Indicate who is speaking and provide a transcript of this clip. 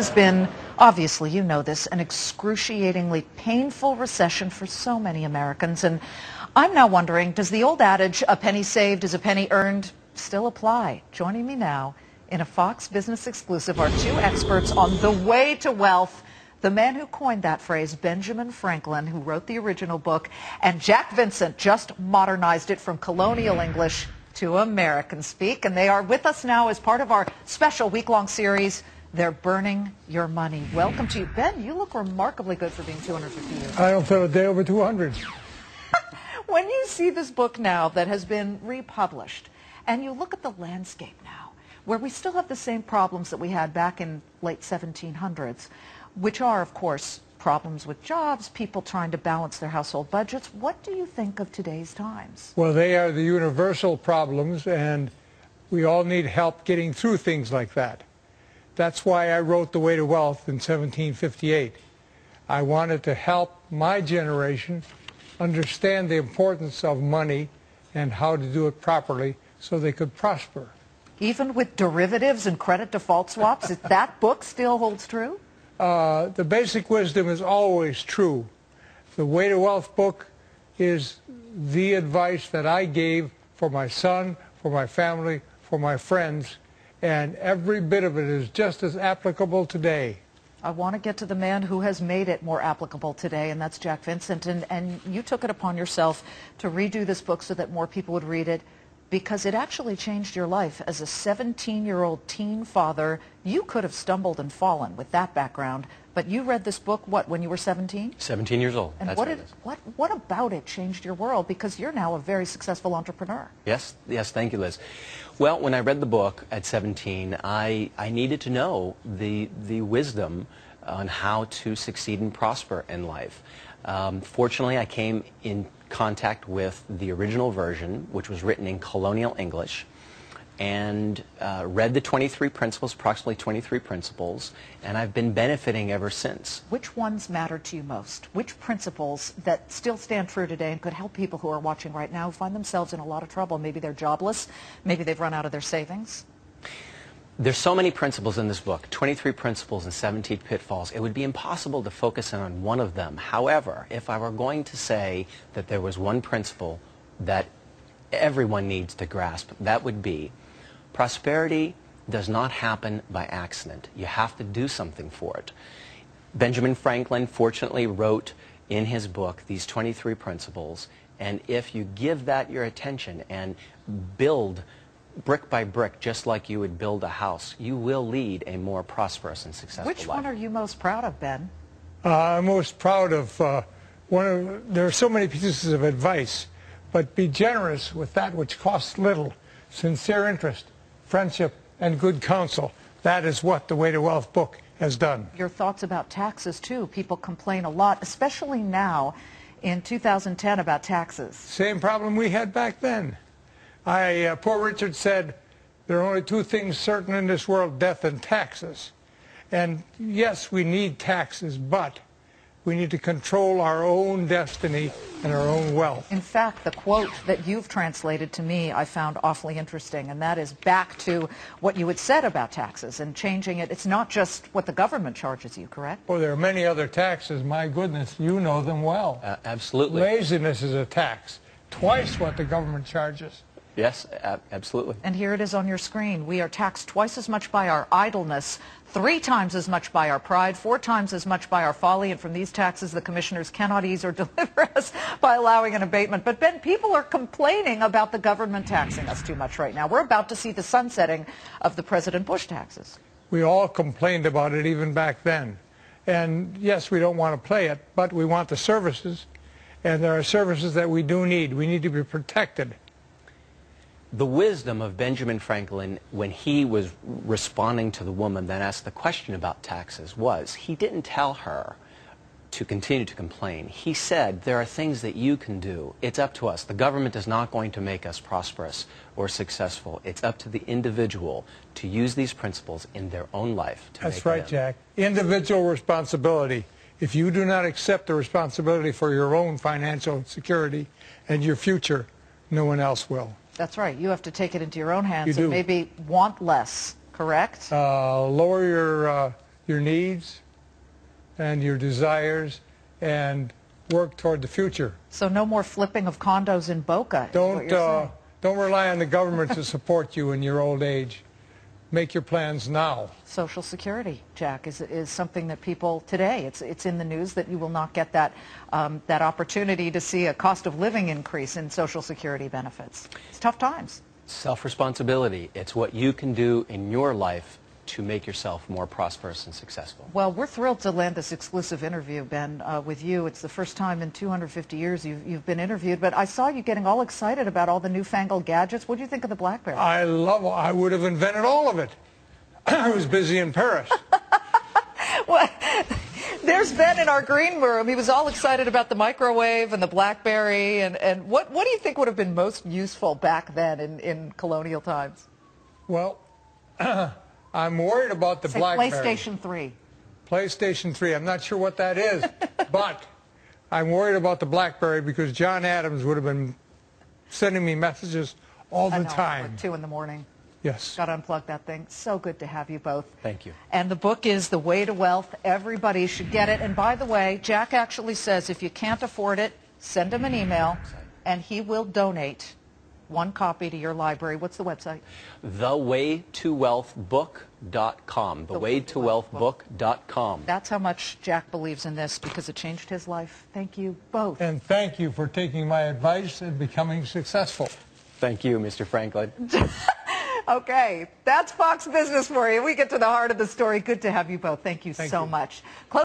Speaker 1: has been, obviously you know this, an excruciatingly painful recession for so many Americans. And I'm now wondering, does the old adage, a penny saved is a penny earned, still apply? Joining me now in a Fox Business exclusive are two experts on the way to wealth. The man who coined that phrase, Benjamin Franklin, who wrote the original book, and Jack Vincent just modernized it from colonial English to American speak. And they are with us now as part of our special week-long series, They're Burning Your Money. Welcome to you. Ben, you look remarkably good for being 250 years old.
Speaker 2: I don't feel a day over 200.
Speaker 1: When you see this book now that has been republished, and you look at the landscape now, where we still have the same problems that we had back in late 1700s, which are, of course, problems with jobs, people trying to balance their household budgets. What do you think of today's times?
Speaker 2: Well, they are the universal problems, and we all need help getting through things like that. That's why I wrote The Way to Wealth in 1758. I wanted to help my generation understand the importance of money and how to do it properly so they could prosper.
Speaker 1: Even with derivatives and credit default swaps, that book still holds true?
Speaker 2: The basic wisdom is always true. The Way to Wealth book is the advice that I gave for my son, for my family, for my friends, and every bit of it is just as applicable today.
Speaker 1: I want to get to the man who has made it more applicable today, and that's Jack Vincent. And you took it upon yourself to redo this book so that more people would read it, because it actually changed your life. As a 17-year-old teen father, you could have stumbled and fallen with that background, but you read this book, what, when you were 17?
Speaker 3: 17 years old.
Speaker 1: And
Speaker 3: that's
Speaker 1: what about it changed your world? Because you're now a very successful entrepreneur.
Speaker 3: Yes, thank you, Liz. Well, when I read the book at 17, I needed to know the wisdom on how to succeed and prosper in life. Fortunately, I came in contact with the original version, which was written in colonial English, and read the 23 principles, approximately 23 principles, and I've been benefiting ever since.
Speaker 1: Which ones matter to you most? Which principles that still stand true today and could help people who are watching right now who find themselves in a lot of trouble? Maybe they're jobless, maybe they've run out of their savings.
Speaker 3: There's so many principles in this book, 23 principles and 17 pitfalls. It would be impossible to focus in on one of them. However, if I were going to say that there was one principle that everyone needs to grasp, that would be prosperity does not happen by accident. You have to do something for it. Benjamin Franklin fortunately wrote in his book these 23 principles, and if you give that your attention and build brick by brick, just like you would build a house, you will lead a more prosperous and successful life.
Speaker 1: Which one are you most proud of, Ben?
Speaker 2: I'm most proud of there are so many pieces of advice, but be generous with that which costs little. Sincere interest, friendship, and good counsel. That is what the Way to Wealth book has done.
Speaker 1: Your thoughts about taxes, too. People complain a lot, especially now in 2010, about taxes.
Speaker 2: Same problem we had back then. Poor Richard said, there are only two things certain in this world, death and taxes. And yes, we need taxes, but we need to control our own destiny and our own wealth.
Speaker 1: In fact, the quote that you've translated to me I found awfully interesting, and that is back to what you had said about taxes and changing it. It's not just what the government charges you, correct?
Speaker 2: Oh, there are many other taxes. My goodness, you know them well.
Speaker 3: Absolutely.
Speaker 2: Laziness is a tax, twice what the government charges.
Speaker 3: Yes, absolutely.
Speaker 1: And here it is on your screen. We are taxed twice as much by our idleness, 3 times as much by our pride, 4 times as much by our folly, and from these taxes the commissioners cannot ease or deliver us by allowing an abatement. But Ben, people are complaining about the government taxing us too much right now. We're about to see the sunsetting of the President Bush taxes.
Speaker 2: We all complained about it even back then. And yes, we don't want to play it, but we want the services, and there are services that we do need. We need to be protected.
Speaker 3: The wisdom of Benjamin Franklin when he was responding to the woman that asked the question about taxes was he didn't tell her to continue to complain. He said, there are things that you can do. It's up to us. The government is not going to make us prosperous or successful. It's up to the individual to use these principles in their own life.
Speaker 2: That's right, Jack. Individual responsibility. If you do not accept the responsibility for your own financial security and your future, no one else will.
Speaker 1: That's right. You have to take it into your own hands
Speaker 2: You
Speaker 1: and
Speaker 2: do.
Speaker 1: maybe want less, correct?
Speaker 2: Lower your needs and your desires and work toward the future.
Speaker 1: So no more flipping of condos in Boca.
Speaker 2: Don't rely on the government to support you in your old age. Make your plans now.
Speaker 1: Social Security, Jack, is something that people today, it's in the news that you will not get that, that opportunity to see a cost of living increase in Social Security benefits. It's tough times.
Speaker 3: Self-responsibility. It's what you can do in your life to make yourself more prosperous and successful.
Speaker 1: Well, we're thrilled to land this exclusive interview, Ben, with you. It's the first time in 250 years you've been interviewed, but I saw you getting all excited about all the newfangled gadgets. What do you think of the BlackBerry?
Speaker 2: I would have invented all of it. I was busy in Paris.
Speaker 1: Well, there's Ben in our green room. He was all excited about the microwave and the BlackBerry. And what do you think would have been most useful back then in colonial times?
Speaker 2: Well, I'm worried about the BlackBerry.
Speaker 1: PlayStation 3.
Speaker 2: PlayStation 3. I'm not sure what that is, but I'm worried about the BlackBerry because John Adams would have been sending me messages all the time.
Speaker 1: Like 2 in the morning.
Speaker 2: Yes.
Speaker 1: Got to unplug that thing. So good to have you both.
Speaker 3: Thank you.
Speaker 1: And the book is The Way to Wealth. Everybody should get it. And by the way, Jack actually says if you can't afford it, send him an email and he will donate 1 copy to your library. What's the website?
Speaker 3: thewaytowealthbook.com. thewaytowealthbook.com.
Speaker 1: That's how much Jack believes in this because it changed his life. Thank you both.
Speaker 2: And thank you for taking my advice and becoming successful.
Speaker 3: Thank you, Mr. Franklin.
Speaker 1: Okay, that's Fox Business for you. We get to the heart of the story. Good to have you both. Thank you so much.